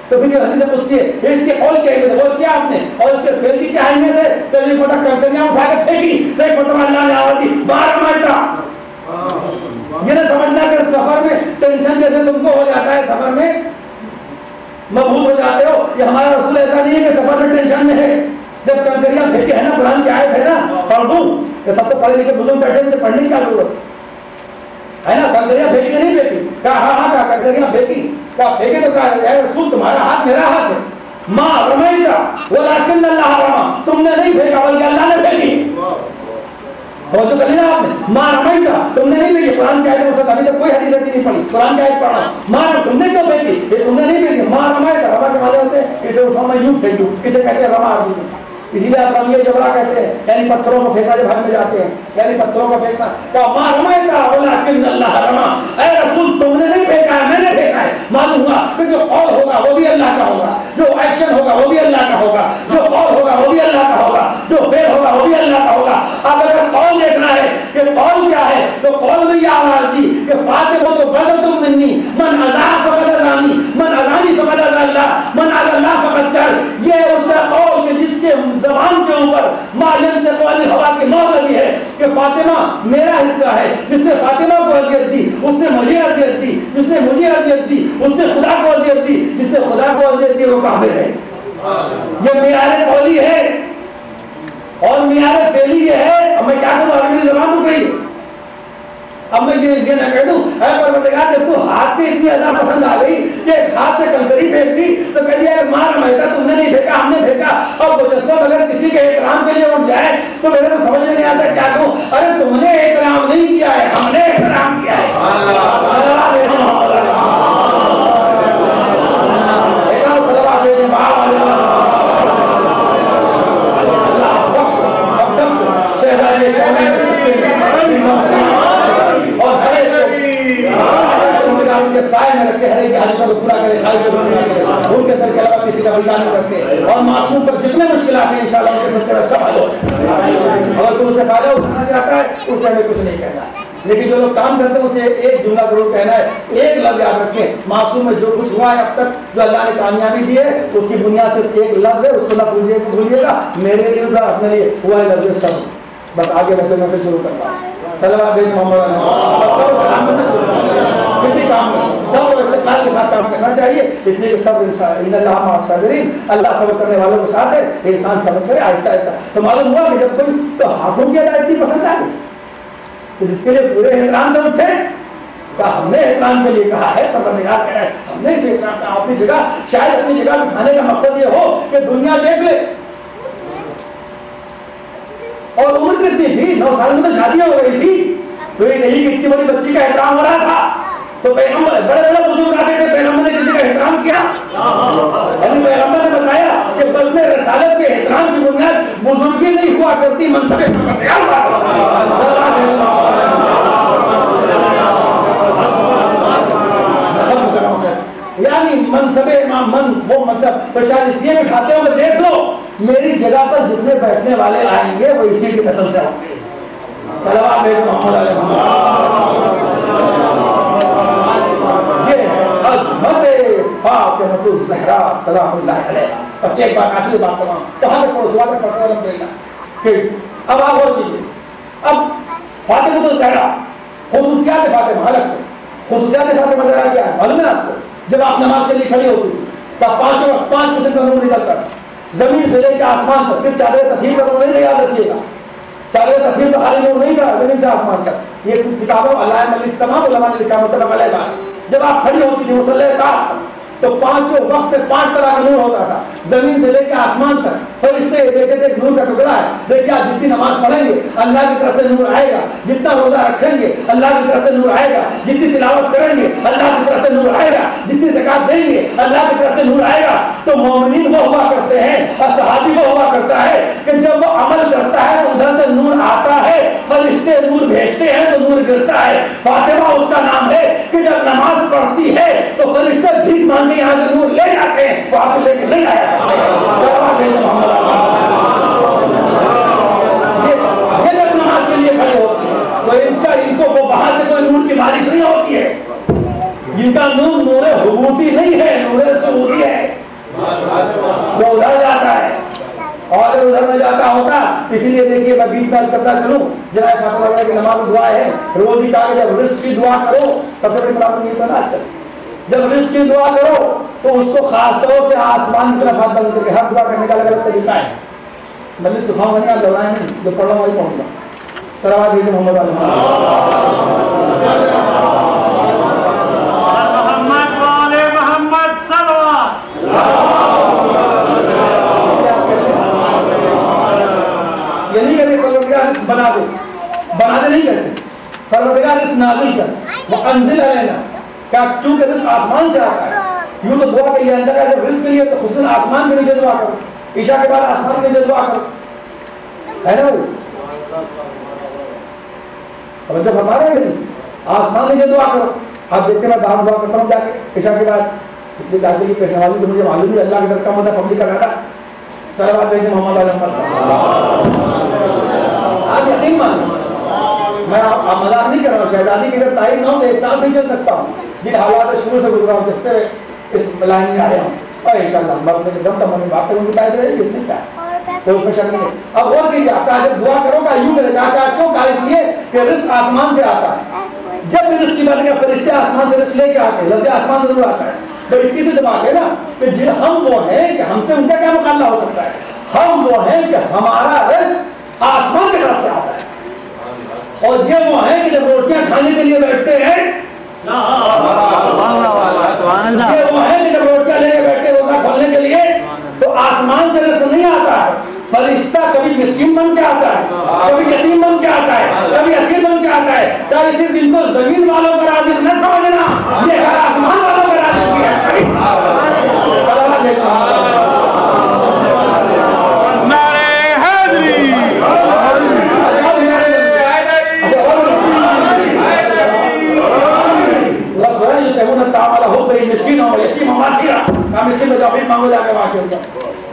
تو پھر یہ حدیث قدسی ہے، یہ اس کے قول کہہ گئے قول کیا آپ نے، اور اس کے فعل کی کیا اہمیت ہے، تو یہ موٹا کنکریاں اٹھا کے پھینکی تو ایک مرتبہ اللہ نے آواز دی 12 مرتبہ۔ یہ نہ سمجھنا کہ سفر میں ٹینشن جیسے تم کو ہو جاتا ہے، سفر میں مبہوت ہو جاتے ہو، یہ ہمارا رسول ایسا نہیں ہے کہ سفر میں ٹینشن میں ہے، جب کنکریاں پھینکے ہے نا قرآن کی آیت ہے نا پڑھ دوں، یہ سب تو پڑھے لکھے بزرگ بیٹھے مجھے پڑھنے کی کیا ضرورت ہے نا، کنکریاں پھینکی نہیں پھینکی، کہا ہاں ہاں کہا کنکریاں پھینکی، کہا پھینکے تو کہا اے رسول تمہارا ہاتھ میرا ہاتھ ہے، ماں رمیتا ولکن اللہ رما، تم نے نہیں پھینکا بلکہ اللہ نے پھینکی۔ توجہ کر لینا آپ نے، ماں رمیتا تم نے نہیں پھینکی، قرآن کی آیت میں ابھی تک کوئی حدیث ایسی نہیں پڑھی، قرآن کی آیت پڑھا ماں تم نے کیوں پھینکی، یہ تم نے نہیں پھینکی، ماں رمیتا، رما کے معنی ہوتے ہیں اسے اٹھاؤ میں یوں پھینکوں، اسے کہتے ہیں رما آدمی، اسی لیے آپ رمیہ جبرا کہتے ہیں، یعنی پتھروں کو پھینکا جب حج میں جاتے ہیں، یعنی پتھروں کو پھینکنا. ماں رمیتا ولکن اللہ رما، اے رسول تم نے نہیں پھینکا ہے، میں نے پھینکا ہے. معلوم ہوا کہ جو قول ہوگا وہ بھی اللہ کا ہوگا، جو ایکشن ہوگا وہ بھی اللہ کا ہوگا، جو قول ہوگا وہ بھی اللہ کا ہوگا، جو فعل ہوگا وہ بھی اللہ کا ہوگا. اب اگر قول دیکھنا ہے کہ قول کیا ہے تو قول میں یہ آواز دی کہ فاطمہ تو بدل تم منی من عذاب فقد عذانی من عذانی فقد عذا اللہ من عذا اللہ فقد کر. یہ اس کا قول کہ جس کے زبان کے اوپر معلوم والی ہوا کی موت لگی ہے کہ فاطمہ میرا حصہ ہے. جس نے فاطمہ کو اذیت دی اس نے مجھے اذیت دی، جس نے مجھے اذیت دی اس نے خدا کو اذیت دی، جس نے خدا کو اذیت دی وہ کافر ہے. یہ معیار قولی ہے اور معیار فعلی یہ ہے. اب میں کیا کروں، ابھی میری زبان رک گئی. اب میں یہ نہ کہہ دوں اے پروردگار جب تو ہاتھ پہ اتنی ادا پسند آ گئی کہ ایک ہاتھ سے کنکری پھینک دی تو کہہ دیا مار مہتا تم نے نہیں پھینکا ہم نے پھینکا. اور مجسم اگر کسی کے احترام کے لیے اٹھ جائے تو میرے تو سمجھ نہیں آتا کیا کہوں. ارے تم نے احترام نہیں کیا ہے، ہم نے احترام کیا ہے. اور ہر ایک کے سائے میں رکھے، ہر ایک حاجتوں کو پورا کرے، خواہشوں کو پورا کرے، ان کے در کے علاوہ کسی کا بلدان نہ رکھے. اور معصوم پر جتنے مشکلات ہیں انشاءاللہ ان کے سب کے سب حل ہو. اگر تم اسے فائدہ اٹھانا چاہتا ہے اسے ہمیں کچھ نہیں کہنا، لیکن جو لوگ کام کرتے ہیں اسے ایک جملہ ضرور کہنا ہے. ایک لفظ یاد رکھیں، معصوم میں جو کچھ ہوا ہے اب تک جو اللہ نے کامیابی دی ہے اس کی بنیاد صرف ایک لفظ ہے، اس کو نہ بھولیے گا. میرے لیے اپنے لیے ہوا ہے لفظ سب. بس آگے بڑھتے میں شروع کرتا ہوں. صلوات محمد کسی کام میں سب استقلال کے ساتھ کام کرنا چاہیے. اس لیے کہ صبر ان اللہ مع الصابرین، اللہ صبر کرنے والوں کے ساتھ ہے. انسان صبر کرے آہستہ آہستہ. تو معلوم ہوا کہ جب کوئی تو ہاتھوں کی ادائیگی پسند آ گئی تو جس کے لیے پورے احترام سے اٹھے کہ ہم نے احترام کے لیے کہا ہے، پروردگار کہہ رہا ہے ہم نے اسے احترام کہا. اپنی جگہ شاید اپنی جگہ بٹھانے کا مقصد یہ ہو کہ دنیا دیکھ لے. اور عمر کتنی تھی، 9 سال میں تو شادیاں ہو رہی تھی. تو یہ نہیں کہ اتنی بڑی بچی کا احترام ہو رہا تھا. تو پیغمبر بڑے بڑے بزرگ آتے تھے، پیغمبر نے کسی کا احترام کیا؟ یعنی پیغمبر نے بتایا کہ بزم رسالت کے احترام کی بنیاد بزرگی نہیں ہوا کرتی، منصب یعنی منصب امام من وہ مطلب پچالیسیے میں کھاتے ہوں گے. دیکھ لو میری جگہ پر جتنے بیٹھنے والے آئیں گے وہ اسی کی نسل سے ہوں گے. صلوات محمد علیہ یہ عظمت فاطمہ الزہرا سلام اللہ علیہا. بس ایک بات آخری بات تمام کہاں تک پڑھو سوال تک پڑھو الحمدللہ کہ اب آپ اور کیجیے. اب فاطمہ الزہرا خصوصیات فاطمہ الگ سے خصوصیات فاطمہ الزہرا کیا ہے معلوم ہے آپ کو؟ جب آپ نماز کے لیے کھڑی ہوتی تو 5 قسم کا نور نکلتا ہے زمین سے لے کے آسمان تک. پھر چادر تطہیر کا نور نہیں یاد رکھیے گا، چادر تطہیر تو خالی نور نہیں تھا زمین سے آسمان تک. یہ کتابوں علامہ مجلس تمام علماء نے لکھا مطلب علیہ بات. جب آپ کھڑی ہوتی تھی مصلی طاعت تو 5 وقت میں 5 طرح کا نور ہوتا تھا زمین سے لے کے آسمان تک. فرشتے دیکھتے تھے نور کا ٹکڑا ہے. دیکھیے آپ جتنی نماز پڑھیں گے اللہ کی طرف سے نور آئے گا، جتنا روزہ رکھیں گے اللہ کی طرف سے نور آئے گا، جتنی تلاوت کریں گے اللہ کی طرف سے نور آئے گا، جتنی زکات دیں گے اللہ کی طرف سے نور آئے گا. تو مومنین وہ ہوا کرتے ہیں اور صحابی وہ ہوا کرتا ہے کہ جب وہ عمل کرتا ہے تو ادھر سے نور آتا ہے، فرشتے نور بھیجتے ہیں تو نور گرتا ہے. فاطمہ اس کا نام ہے کہ جب نماز پڑھتی ہے تو فرشتے بھیک مانگتے ہیں یہاں سے نور لے جاتے ہیں، وہ آپ لے کے نہیں آیا. یہ جب نماز کے لیے کھڑے ہوتے ہیں تو ان کو وہ وہاں سے کوئی نور کی بارش نہیں ہوتی ہے. جن کا نور نور حبوتی نہیں ہے، نور سعودی ہے. وہ ادھر جاتا ہے اور ادھر میں جاتا ہوتا. اسی لیے دیکھیے میں بیچ میں کرتا چلوں جناب فاطمہ وغیرہ کی نماز دعا ہے روز ہی کہا کہ جب رزق کی دعا کرو تب تک پرابلم یہ برداشت کرو. جب رزق کی دعا کرو تو اس کو خاص طور سے آسمان کی طرف ہاتھ بند کر کے ہر دعا کرنے کا الگ الگ طریقہ ہے. مجلس سکھاؤں گا دورائیں جو پڑھ رہا ہوں وہی پہنچ گا. صلوات محمد یہ نہیں کہتے پروردگار رزق بنا دے نہیں کہتے. پروردگار رزق نازل کر وہ انزل علینا کیا کیونکہ رزق آسمان سے آتا ہے. یوں تو دعا کے لیے اندر ہے جب رزق کے لیے تو خصوصاً آسمان کے نیچے دعا کرو. عشاء کے بعد آسمان میں جو دعا کرو ہے نا بھائی، توجہ فرما رہے ہیں، آسمان میں جو دعا کرو. آپ دیکھتے میں باہر دعا کرتا ہوں جا کے عشاء کے بعد، اس لیے کہتے ہیں کہ پیشنے والی تو مجھے معلوم نہیں اللہ کے ڈر کا مطلب پبلک کا زیادہ صلوات ہے محمد علیہ آپ یقین مانیں، میں آپ مذاق نہیں کر رہا ہوں، شہزادی کی اگر تعریف نہ ہو تو ایک سال نہیں چل سکتا ہوں جن حالات شروع سے گزرا ہوں جب سے اس لائن میں آیا ہوں. اور ان شاء اللہ مرد میں دم تمام بات کروں گی رہے گی اس میں کیا تو اس میں شک نہیں. اب اور کیجیے آپ کا جب دعا کرو گا یوں کرے گا کیوں کہا اس لیے کہ رزق آسمان سے آتا ہے. جب بھی رزق کی بات کریں فرشتے آسمان سے رزق لے کے آتے ہیں، لفظ آسمان ضرور آتا ہے. تو اتنی سے دبا ہے نا کہ جن ہم وہ ہیں کہ ہم سے ان کا کیا مقابلہ ہو سکتا ہے. ہم وہ ہیں کہ ہمارا رزق آسمان کی طرف سے آتا ہے. اور یہ وہ ہیں کہ جب روٹیاں کھانے کے لیے بیٹھتے ہیں، یہ وہ ہیں کہ جب روٹیاں لے کے بیٹھتے روزہ کھولنے کے لیے تو آسمان سے رزق نہیں آتا ہے. فرشتہ کبھی مسکین بن کے آتا ہے، کبھی یتیم بن کے آتا ہے، کبھی اسیر بن کے آتا ہے. کیا اسی دن کو زمین والوں کا رازق نہ سمجھنا، یہ گھر آسمان والوں کا رازق بھی ہے.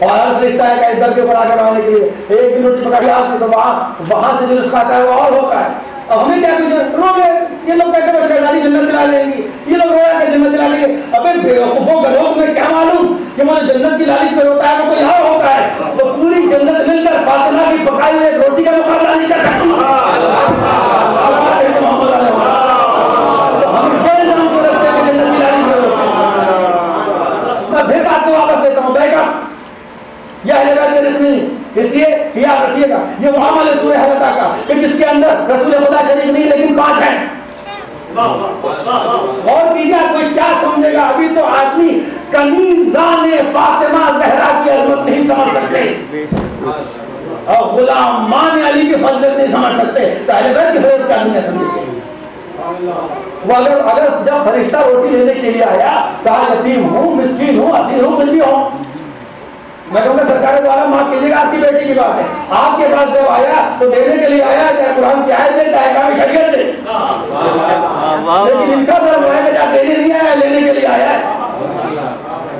اور ہر فرشتہ ہے کہ در کے اوپر آ کر آنے کے لیے ایک دن روٹی پکا کے آج سے تو وہاں سے جو رزق آتا ہے وہ اور ہوتا ہے. اب ہمیں کیا روگے یہ لوگ کہتے ہیں شہزادی جنت دلا لیں گی، یہ لوگ رویا کہ جنت دلا لیں گے. ابے بیوقوفوں کا لوگ میں کیا معلوم کہ مجھے جنت کی لالچ میں ہوتا ہے وہ کوئی اور ہوتا ہے. وہ پوری جنت مل کر فاطمہ کی پکائی ہوئی روٹی کا مقابلہ نہیں کر سکتی. پھر بات کو واپس دیتا ہوں بیک اپ یہ اس لیے یاد رکھیے گا یہ وہ عمل ہے سورہ حلقہ کا کہ جس کے اندر رسول خدا شریف نہیں لیکن 5 ہیں. اور کیجیے کوئی کیا سمجھے گا، ابھی تو آدمی کنیزان فاطمہ زہرا کی عظمت نہیں سمجھ سکتے اور غلامان علی کی فضیلت نہیں سمجھ سکتے. اہل بیت کی فضیلت کا نہیں سمجھتے. وہ اگر جب فرشتہ روٹی لینے کے لیے آیا کہا یتیم ہوں، مسکین ہوں، اسیر ہوں، کچھ بھی ہوں، میں کہوں گا سرکار دوارا معاف کیجیے گا آپ کی بیٹی کی بات ہے. آپ کے پاس جب آیا تو دینے کے لیے آیا چاہے قرآن کی آیت دے چاہے کام شریعت دے، لیکن ان کا ضرور ہے کہ جب دینے نہیں آیا لینے کے لیے آیا ہے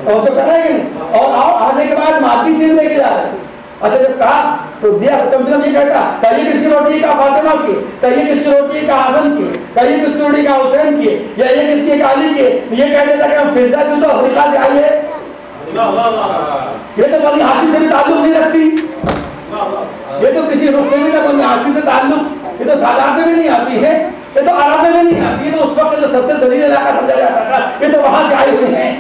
اور تو کرنا ہے کہ نہیں. اور آنے کے بعد مادی چیز لے کے جا رہے ہیں. اچھا جب کہا تو دیا کم سے کم یہ کہتا کہیں کس کی روٹی کا فاطمہ کی، کہیں کس کی روٹی کا حسن کی، کہیں کس کی روٹی کا حسین کی، یا یہ کس کی علی کی. یہ کہتے تھا کہ ہم فضا کیوں تو افریقہ سے آئیے، یہ تو بنی ہاشم سے بھی تعلق نہیں رکھتی، یہ تو کسی رخ سے بھی نہ بنی ہاشم سے تعلق، یہ تو سادات میں بھی نہیں آتی ہے، یہ تو عرب میں بھی نہیں آتی، یہ تو اس وقت جو سب سے ذلیل علاقہ سمجھا جاتا تھا یہ تو وہاں سے آئی ہوئی ہیں.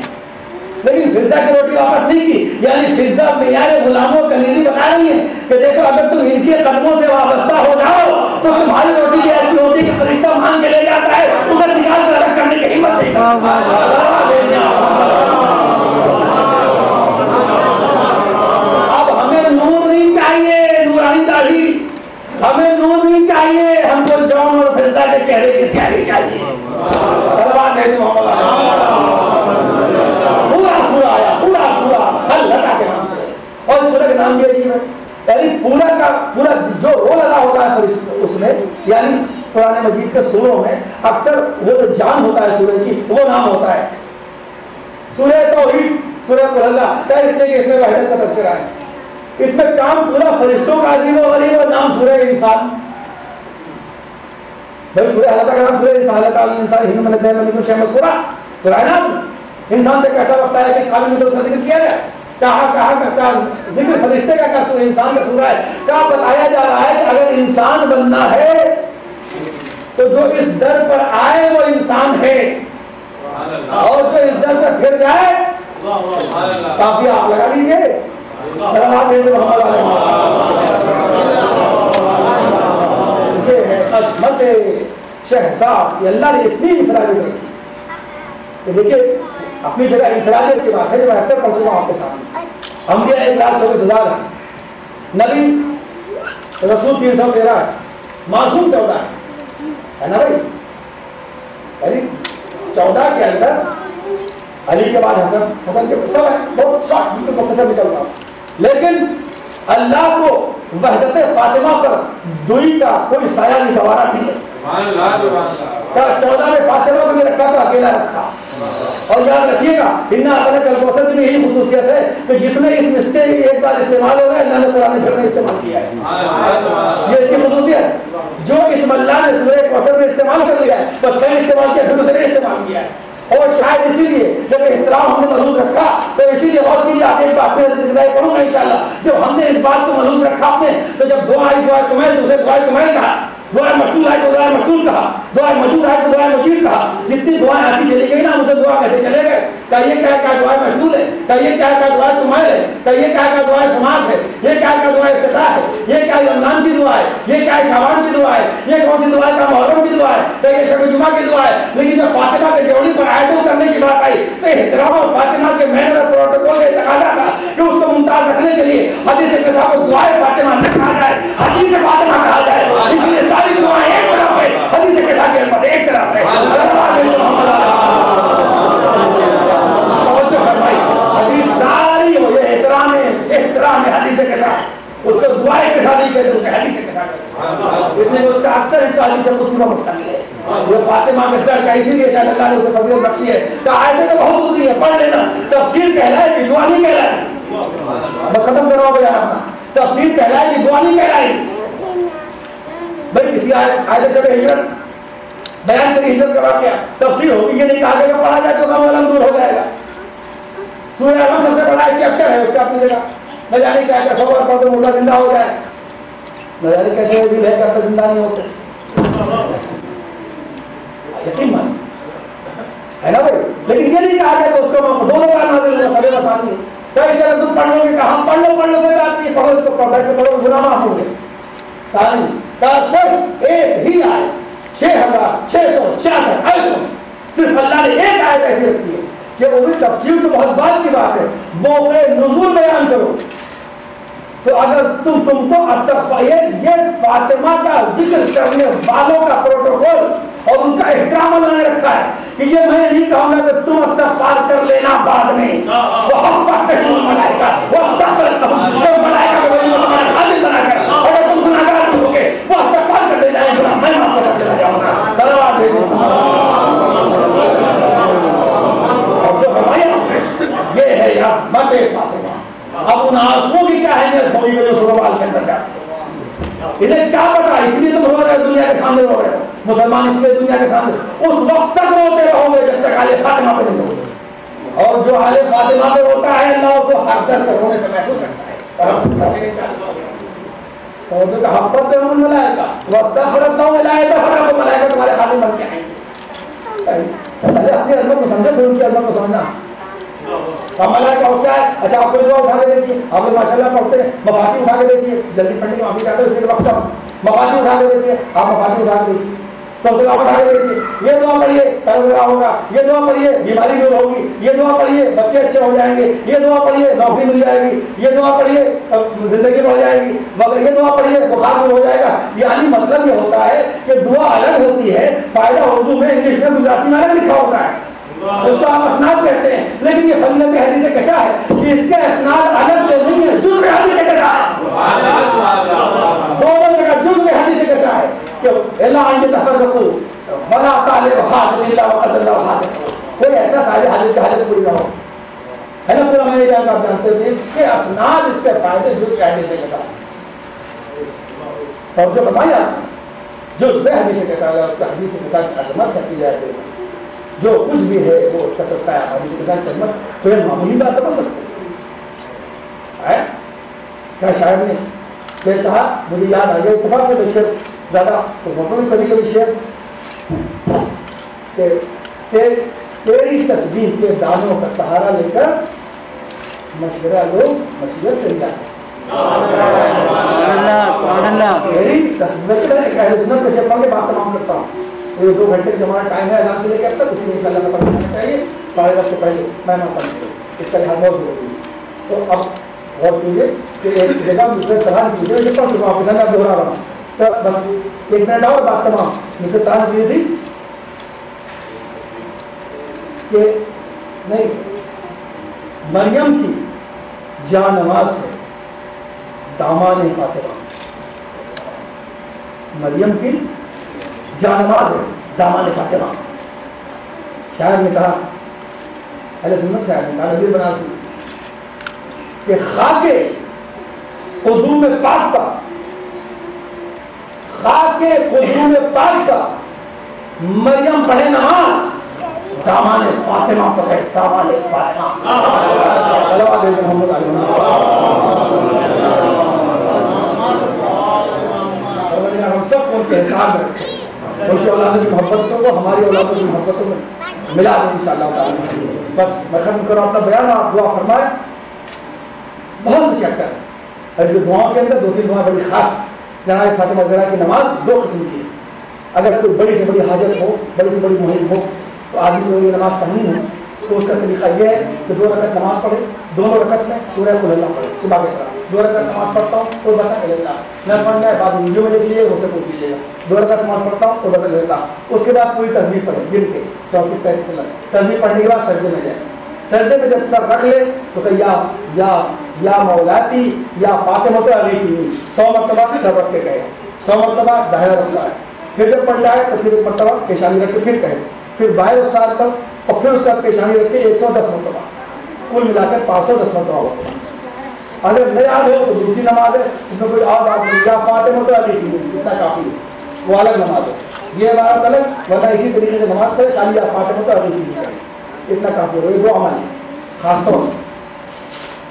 لیکن فضا کی روٹی واپس نہیں کی، یعنی فضا معیار غلاموں کا نیری بتا رہی ہے کہ دیکھو اگر تم ان کے قدموں سے وابستہ ہو جاؤ تو تمہاری روٹی کی ایسی ہوتی کہ فرشتہ مانگ کے لے جاتا ہے ادھر نکال کر الگ کرنے کی ہمت نہیں. اب ہمیں نور نہیں چاہیے نورانی داڑھی، ہمیں نور نہیں چاہیے، ہم کو جون اور فضا کے چہرے کی سیاہی چاہیے. اور سورہ کے نام بھی عجیب ہے، یعنی پورا کا پورا جو رول ادا ہوتا ہے اس میں، یعنی قرآن مجید کے سوروں میں اکثر وہ جو جان ہوتا ہے سورہ کی وہ نام ہوتا ہے. سورہ توحید، سورہ قل اللہ، اس لیے کہ اس میں وحدت کا تذکرہ ہے. اس میں کام پورا فرشتوں کا عظیم و غریب اور نام سورہ انسان. بھائی سورہ اللہ کا نام سورہ انسان، اللہ تعالیٰ انسان ہند میں لگتا ہے ملک شہمت سورہ نام انسان سے کیسا وقت ہے کہ اس قابل میں تو اس کا ذکر کیا گیا. کہا ذکر فرشتے کا کیا سورہ انسان کا سورہ ہے. کیا بتایا جا رہا ہے کہ اگر انسان بننا ہے تو جو اس در پر آئے وہ انسان ہے اور جو اس در سے پھر جائے کافی آپ لگا لیجیے. یہ ہے عظمت شہزاد. یہ اللہ نے اتنی انفرادیت رکھی کہ دیکھیے اپنی جگہ انفرادیت کی بات ہے جو میں اکثر پڑھ چکا ہوں آپ کے سامنے. ہم بھی 1,40,000 ہیں، نبی رسول 313 ہے، معصوم 14 ہے نا بھائی. یعنی 14 کے اندر علی کے بعد حسن، حسن کے سب ہے بہت شارٹ مختصر نکل رہا. لیکن اللہ کو وحدت فاطمہ پر دوئی کا کوئی سایہ نہیں گوارا نہیں ہے. 14 میں فاطمہ کو بھی رکھا تو اکیلا رکھا. اور یاد رکھیے گا اِنَّا أَعْطَيْنَاكَ الْكَوْثَرَ میں یہی خصوصیت ہے کہ جتنے اس رشتے ایک بار استعمال ہو گئے اللہ نے قرآن میں استعمال کیا ہے. یہ اس کی خصوصیت جو اسم اللہ نے سورہ کوثر میں استعمال کر لیا ہے بس پہلے استعمال کیا پھر دوسرے استعمال کیا ہے. اور شاید اسی لیے جب احترام ہم نے محفوظ رکھا تو اسی لیے غور کیجیے. آپ ایک بات میں کروں گا انشاءاللہ. جب ہم نے اس بات کو محفوظ رکھا آپ نے تو جب دعا تمہیں دوسرے دعائیں کہا, دعائیں مشہور آئے تو دعائیں مشہور کہا, دعائیں مشہور آئے تو دعائیں مشہور کہا. جتنی دعائیں آتی چلی گئی نا اسے دعا کہتے چلے گئے. یہ کیا دعائیں مشہور ہے, یہ کیا دعائیں تمہارے ہے, یہ کیا دعائیں سماعت ہے, یہ کیا دعائیں افتتاح ہے, یہ کیا رمضان کی دعا ہے, یہ کیا شعبان کی دعا ہے, یہ کون سی دعا ہے, محرم کی دعا ہے, یہ شب جمعہ کی دعا ہے. لیکن جب فاطمہ کے جوڑی پر آیتوں کرنے کی بات آئی تو احترام اور فاطمہ کے مین اور پروٹوکول کا تقاضا تھا کہ اس کو ممتاز رکھنے کے لیے حدیث قصہ کو دعائیں فاطمہ نہ کہا جائے, حدیث فاطمہ کہا جائے. اس لیے ساری دعائیں ایک طرف ہے, حدیث قصہ کی علمت ایک طرف ہے. حدیث ساری ہو یہ احترام ہے حدیث قصہ. اس کو دعائیں قصہ نہیں کہتے, اسے حدیث قصہ کہتے. اس لیے اس کا اکثر حصہ حدیث قدسی کا مشتمل ہے. وہ فاطمہ کے در کا اسی لیے شاید اللہ نے اسے فضیلت بخشی ہے کہ آیتیں تو بہت ہوتی ہیں پڑھ لینا, تفسیر کہلائے کہ دعا نہیں کہلائے. میں ختم کروا گیا اپنا. تفسیر کہلائے کہ دعا نہیں کہلائے. بھائی کسی آیت شب ہجرت بیان کری ہجرت کا واقعہ تفسیر ہوگی, یہ نہیں کہا کہ پڑھا جائے تو غم علم دور ہو جائے گا. سورہ علم سب سے بڑا ایک چیپٹر ہے, اس کا اپنی جگہ نہ جانے کیا کیا خبر پڑھ تو مردہ زندہ ہو جائے, نہ جانے کیسے بھی رہ کر زندہ نہیں ہوتے. یقین مان ہے نا بھائی. لیکن یہ نہیں کہا جائے تو اس کو دو بار نازل ہوا سبھی آسانی ہے. تو اس طرح تم پڑھ لو گے کہا پڑھ لو کوئی بات نہیں, پڑھو اس کو پڑھ کے پڑھو گناہ معاف ہوں گے. ثانی کا صرف ایک ہی آیت 6666 آیتوں صرف اللہ نے ایک آیت ایسی رکھی ہے کہ وہ بھی تفسیر تو بہت بات کی بات ہے, موقع نزول بیان کرو. تو اگر تم کو یہ فاطمہ کا ذکر کرنے والوں کا پروٹوکول اور ان کا احترام اللہ نے رکھا ہے کہ یہ میں نہیں کہوں گا کہ تم استغفار کر لینا بعد میں. وہ ہم پر ملائکہ وہ استغفار ملائکہ کو تمہارا خالد بنا کر اگر تم گناہگار ہو گے وہ استغفار کر دے جائیں گے, میں معاف کر چلا جاؤں گا. صلوات اور جو فرمایا یہ ہے عصمت فاطمہ. اب ان آنسوؤں کی کیا اہمیت ہوئی کہ جو سروال کے اندر جاتے ہیں, انہیں کیا پتا. اس لیے تم رو رہے ہو, دنیا کے سامنے رو رہے ہو, مسلمان اس لیے دنیا کے سامنے اس وقت تک روتے رہو گے جب تک آل فاطمہ پہ نہیں روتے. اور جو آل فاطمہ پہ روتا ہے اللہ اس کو حق در کر رونے سے محفوظ رکھتا ہے. اور جو کہ حق پر ہم ملائکہ واستغفرت لهم الملائکہ فرق ملائکہ تمہارے خادم بن کے آئیں گے. پہلے اپنی عظمت کو سمجھو, پھر ان کی عظمت کو سمجھنا. ملائکہ ہوتا ہے. اچھا آپ کوئی دعا اٹھا کے دیکھیے, آپ لوگ ماشاء اللہ پڑھتے ہیں, مفاتیح اٹھا کے دیکھیے, جلدی پڑھنے کی معافی چاہتے ہیں اس کے وقت مفاتیح اٹھا کے دیکھیے, آپ مفاتیح اٹھا کے دیکھیے, تو اٹھا کے دیکھیے, یہ دعا پڑھیے پیغمبر ہوگا, یہ دعا پڑھیے بیماری دور ہوگی, یہ دعا پڑھیے بچے اچھے ہو جائیں گے, یہ دعا پڑھیے نوکری مل جائے گی, یہ دعا پڑھیے زندگی بڑھ جائے گی, مگر یہ دعا پڑھیے بخار دور ہو جائے گا. یعنی مطلب یہ ہوتا ہے کہ دعا الگ ہوتی ہے, فائدہ اردو میں انگلش میں گجراتی میں الگ لکھا ہوتا ہے, اس کو آپ اسناد کہتے ہیں. لیکن یہ فضیلت حدیث کشا ہے کہ اس کے اسناد الگ سے نہیں ہے, جزء حدیث کشا ہے. دونوں جگہ جزء حدیث کشا ہے کہ الا ان تفرقوا ولا طالب حاجت الا وقد الله حاجت. کوئی ایسا صاحب حاجت کی حاجت پوری نہ ہو, ہے نا. پورا میں یہ آپ جانتے ہیں اس کے اسناد اس کے فائدے جزء حدیث کشا ہے. اور جو بتایا جزء حدیث کشا ہے, اس کا حدیث کے ساتھ عظمت کی جائے جو کچھ بھی ہے وہ کر سکتا ہے. حدیث کے ساتھ خدمت تو یہ معمولی بات سمجھ سکتے ہیں. کیا شاعر نے یہ کہا, مجھے یاد آ گیا اتفاق سے بشیر زیادہ تو فوٹو بھی کبھی کبھی شعر کہ تیری تسبیح کے دانوں کا سہارا لے کر مشورہ لوگ مشورت سے جاتے ہیں. تیری تسبیح کے اہل سنت کے شعر کے بات تمام کرتا ہوں. یہ 2 گھنٹے کا ہمارا ٹائم ہے اذان سے لے کے اب تک, اسی میں اللہ کا پڑھنا چاہیے 10:30 سے پہلے میں نہ پڑھوں, اس کا لحاظ بہت ضروری ہے. تو اب غور کیجیے کہ ایک جگہ دوسرے سوال کیجیے, یہ پڑھ چکا ہوں, میں دوہرا رہا ہوں. تو بس 1 منٹ اور بات تمام. مجھ سے تعلق کی تھی کہ نہیں, مریم کی جان نماز سے دامان فاطمہ، مریم کی جانماز ہے دامان فاطمہ. شاعر نے کہا، اہل سنت شاعر نے کہا، نظیر بنا دی کہ خاک قدوم پاک کا، خاک قدوم پاک کا مریم پڑھے نماز، دامان فاطمہ پڑھے دامان فاطمہ. محمد علی ہم سب کو ان کے حساب میں رکھیں، ان کی اولادوں کی محبتوں کو ہماری اولادوں کی محبتوں میں ملا دیں انشاءاللہ تعالی. بس میں ختم کروں اپنا بیان، آپ دعا فرمائیں. بہت سے چیک کریں، اور جو دعاؤں کے اندر 2-3 دعائیں بڑی خاص. جناب فاطمہ زہرا کی نماز 2 قسم کی ہے. اگر کوئی بڑی سے بڑی حاجت ہو، بڑی سے بڑی مہم ہو، تو آدمی کو یہ نماز پڑھنی ہے تو اس کا طریقہ یہ ہے کہ 2 رکعت نماز پڑھے، دونوں رکعت میں سورہ قل اللہ پڑھے صبح کی طرح. 2 رکعت نماز پڑھتا ہوں تو بتا اللہ نہ پڑھنا ہے، بعد ویڈیو میں دیکھ لیجیے، اس سے پوچھ لیجیے گا. 2 رکعت نماز پڑھتا ہوں تو بتا لیتا. اس کے بعد پوری تسبیح پڑھے گر کے 34 سے لگ. تسبیح پڑھنے کے بعد سجدے میں جائے. سجدے میں جب سر رکھ لے تو کہ یا مولاتی یا فاطمہ علی سی 100 مرتبہ سر رکھ کے کہے، 100 مرتبہ داہرہ رکھتا ہے. پھر جب پڑھ جائے تو پھر ایک مرتبہ پیشانی رکھ کے پھر کہے، پھر بائیں اور ساتھ تک، اور پھر اس کا پیشانی رکھ کے 110 مرتبہ، کل ملا کر 510 مرتبہ ہوتا ہے. اگر نہیں یاد ہو تو دوسری نماز ہے، اس میں کوئی اور بات نہیں، یا فاطمہ علی سی اتنا کافی ہے، وہ الگ نماز ہے. یہ عبارت الگ، ورنہ اسی طریقے سے نماز پڑھے خالی یا فاطمہ علی سی اتنا کافی ہے. یہ 2 عمل ہیں خاص طور سے.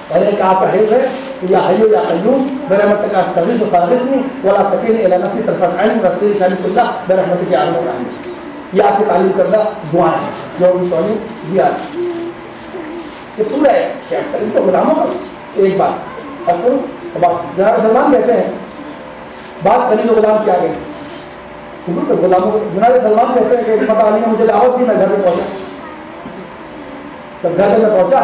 پہلے کہ آپ کا حفظ ہے کہ یا حیو یا قیوم برحمتک استغیث فاغثنی ولا تکلنی الی نفسی طرفۃ عین رسول شریف اللہ برحمتک یا ارحم الراحمین. یہ آپ کی تعلیم کردہ دعائیں ہیں جو بھی تعلیم دیا. یہ پورا ہے شیخ سلیم تو غلاموں کا. ایک بات اب کروں، جناب سلمان کہتے ہیں بات کریں تو غلام کیا گئے، کیونکہ غلاموں کو جناب سلمان کہتے ہیں کہ پتہ علی نے مجھے دعوت دی، میں گھر میں پہنچا. جب گھر میں پہنچا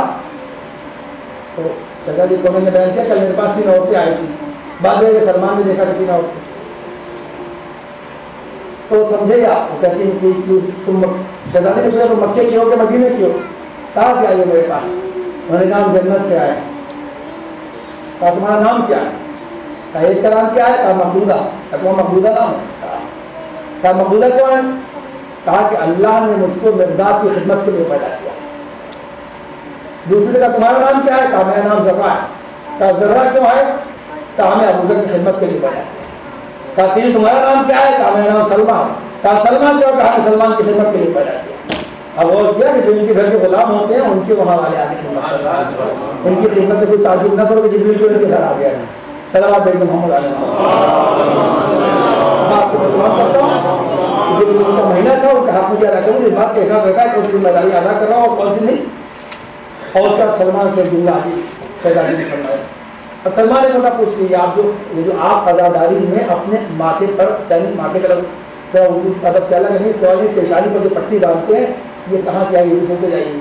تو چچا جی کو میں نے بیان کیا کہ میرے پاس 3 عورتیں آئی تھیں. بعد میں سلمان نے دیکھا کہ 3 عورتیں، تو سمجھے گا. وہ کہتی ہیں کہ تم شہزادی نے پوچھا تم مکے کی ہو کہ مدینے کی ہو؟ کہاں سے آئی ہو میرے پاس؟ انہوں نے کہا ہم جنت سے آئے. کہا تمہارا نام کیا ہے؟ کہا ایک کا نام کیا ہے؟ کہا مقبودہ. کہا تمہارا مقبودہ نام ہے؟ کہا مقبودہ کیوں ہے؟ کہا کہ اللہ نے مجھ کو مقداد کی خدمت کے لیے پیدا کیا. دوسرے کا تمہارا نام کیا ہے؟ کہا میرا نام ذرا ہے. کہا ذرا کیوں ہے؟ کہا ہمیں ابو ذر کی خدمت کے لیے پیدا کیا. کہا تین تمہارا نام کیا ہے؟ کہا میرا نام سلمان ہے. کہا سلمان کیوں؟ کہا ہمیں سلمان کی خدمت کے لیے پیدا کیا. اب غور کیا کہ جو ان کے گھر کے غلام ہوتے ہیں ان کے وہاں والے آگے خدمت، ان کی خدمت میں کوئی تعظیم نہ کرو کہ جبریل جو ان کے گھر آ گیا ہے. صلوات بیت محمد علیہ آپ کو سلام کرتا ہوں. جو ان کا مہینہ تھا ان کا حق میں کیا رہتا ہوں، اس بات کا احساس رہتا ہے کہ اس کی ذمہ داری ادا کر رہا ہوں اور کون سی نہیں. اور اس کا سلمان سے جملہ پیدا نہیں کرنا ہے. اور سلمان نے مطلب پوچھ لی آپ جو آپ عزاداری میں اپنے ماتھے پر ماتھے کا ادب چلا نہیں سوالی پیشانی پر جو پٹی ڈالتے ہیں یہ کہاں سے آئی یہ سنتے جائیے.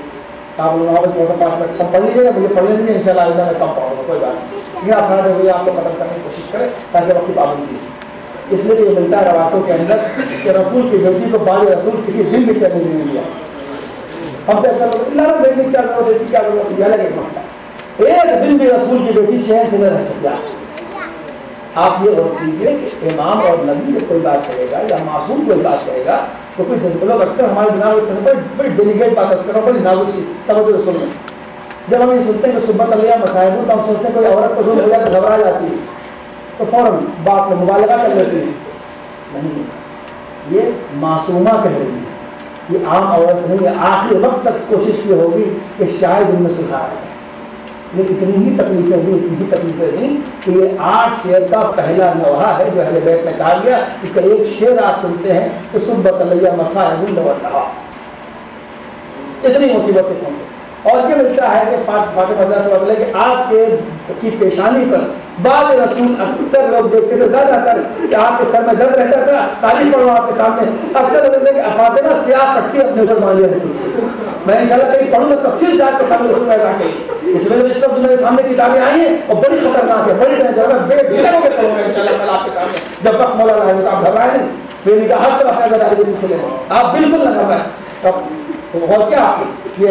آپ لوگ وہاں پر 5 منٹ کم پڑھ لیجیے گا، مجھے پڑھ لیجیے ان شاء اللہ آئندہ میں کم پڑھوں گا، کوئی بات نہیں. یہ آسان ہوئی آپ کو ختم کرنے کی کوشش کریں تاکہ وقت کی پابندی. اس لیے یہ ملتا ہے روایتوں کے اندر کہ رسول کی بیٹی کو بعض رسول کسی دن بھی چیلنج نہیں دیا. ہم سے ایسا اللہ دیکھنے کی کیا ضرورت ہے، اس کی کیا ضرورت ہے، یہ الگ ایک مسئلہ. ایک دن بھی رسول کی بیٹی چین سے نہ رہ سکتا. آپ یہ غور کیجیے کہ امام اور نبی جب کوئی بات کرے گا یا معصوم کوئی بات کرے گا تو کوئی لوگ اکثر ہمارے دماغ بڑی ڈیلیگیٹ بات کر رہا ہوں، بڑی نازک سی توجہ سن لیں. جب ہم یہ سنتے ہیں کہ صبح علیہ مسائل تو ہم سوچتے ہیں کوئی عورت کو جو ہو جائے تو گھبرا جاتی ہے تو فوراً بات میں مبالغہ کر لیتی ہے. نہیں، یہ معصومہ کہہ رہی ہے، یہ عام عورت نہیں ہے. آخری وقت تک کوشش یہ ہوگی کہ شاید ان میں سدھار ہے. یہ اتنی ہی تکلیفیں ہوئی، اتنی ہی تکلیفیں تھیں کہ یہ 8 شعر کا پہلا نوحہ ہے جو اہل بیت میں کہا گیا. اس کا ایک شعر آپ سنتے ہیں کہ صبح علیہ مسائل نوحہ، اتنی مصیبتیں پہنچے. اور یہ ملتا ہے کہ فاطمہ رضی اللہ عنہ کہ آپ کی پیشانی پر بعض رسول اکثر لوگ دیکھتے تھے، زیادہ تر کہ آپ کے سر میں درد رہتا تھا، تعلیم پڑھو آپ کے سامنے، اکثر لوگ کہ فاطمہ سیاہ پٹی اپنے اوپر باندھے رہتی تھی. میں انشاءاللہ کہیں پڑھوں گا تفصیل سے آپ کے سامنے رسول اللہ کے. اس میں اس وقت میرے سامنے کتابیں آئی ہیں اور بڑی خطرناک ہے، بڑی ڈینجر ہے. بے ڈھیلے ہو کے پڑھوں گا انشاءاللہ تعالیٰ آپ کے سامنے. جب تک مولانا ہے تو آپ گھبرائیں نہیں. میں نے کہا ہر طرف کا آپ بالکل نہ گھبرائیں. اور کیا یہ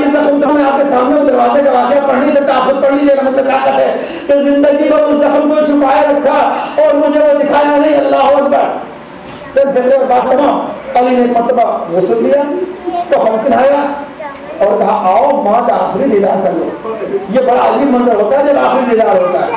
یہ زخم تو میں آپ کے سامنے دروازے کا واقعہ پڑھنے سے تعبد پڑھ لیجیے، مطلب طاقت ہے کہ زندگی میں اس زخم کو چھپائے رکھا اور مجھے وہ دکھایا نہیں. اللہ اکبر. پھر پھر بات تمام. علی نے مرتبہ غسل دیا تو ہم پہنایا اور کہا آؤ ماں کا آخری دیدار کر لو. یہ بڑا عظیم منظر ہوتا ہے جب آخری دیدار ہوتا ہے.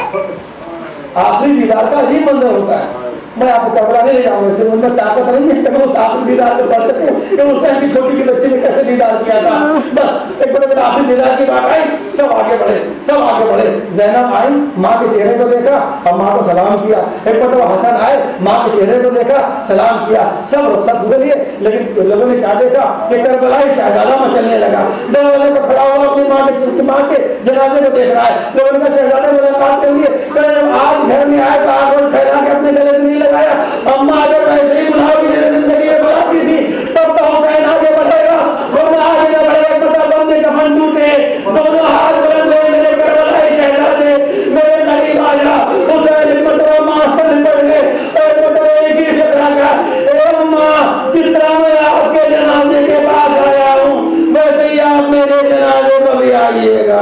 آخری دیدار کا عظیم منظر ہوتا ہے. میں آپ کو کپڑا نہیں لے جاؤں گا، اس سے میں طاقت نہیں ہے کہ میں اس آخری دیدار کو پڑھ سکوں کہ اس ٹائم کی چھوٹی کی بچی نے کیسے دیدار کیا تھا. بس ایک بڑے آخری دیدار کی بات آئی، سب آگے بڑھے، سب آگے بڑھے. زینب آئی، ماں کے چہرے کو دیکھا اور ماں کو سلام کیا. ایک مرتبہ حسن آئے، ماں کے چہرے کو دیکھا، سلام کیا. سب رخصت ہوئے لیے، لیکن لوگوں نے کیا دیکھا کہ کربلائی شہزادہ مچلنے لگا. دروازے پر کھڑا ہوا اپنی ماں کے جنازے کو دیکھ رہا ہے. لوگوں نے شہزادہ ملاقات کر لیے، جب آج گھر میں آئے تو آگ اور پھیلا کے اپنے گلے سے نہیں لگایا. اما اگر ویسے ہی بلاوی زندگی میں بلاتی تھی تب تو حسین آگے بڑھے گا، ورنہ آگے نہ بڑھے گا. پتا بندے کفن ٹوٹے، دونوں ہاتھ بلند ہوئے، میرے کربلائی شہزادے میرے قریب آ جا. حسین ایک مرتبہ ماں سے لپٹ گئے، ایک مرتبہ ایک ہی فکرہ کا، اے اما جس طرح میں آپ کے جنازے کے پاس آیا ہوں ویسے ہی آپ میرے جنازے پر بھی آئیے گا.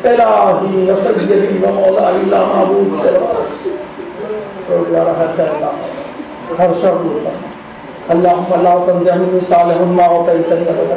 الہی و سیدی و مولائی لا معبود سے ہر شر اللہم لا تنزع منی صالح ما اعطیتنی ابدا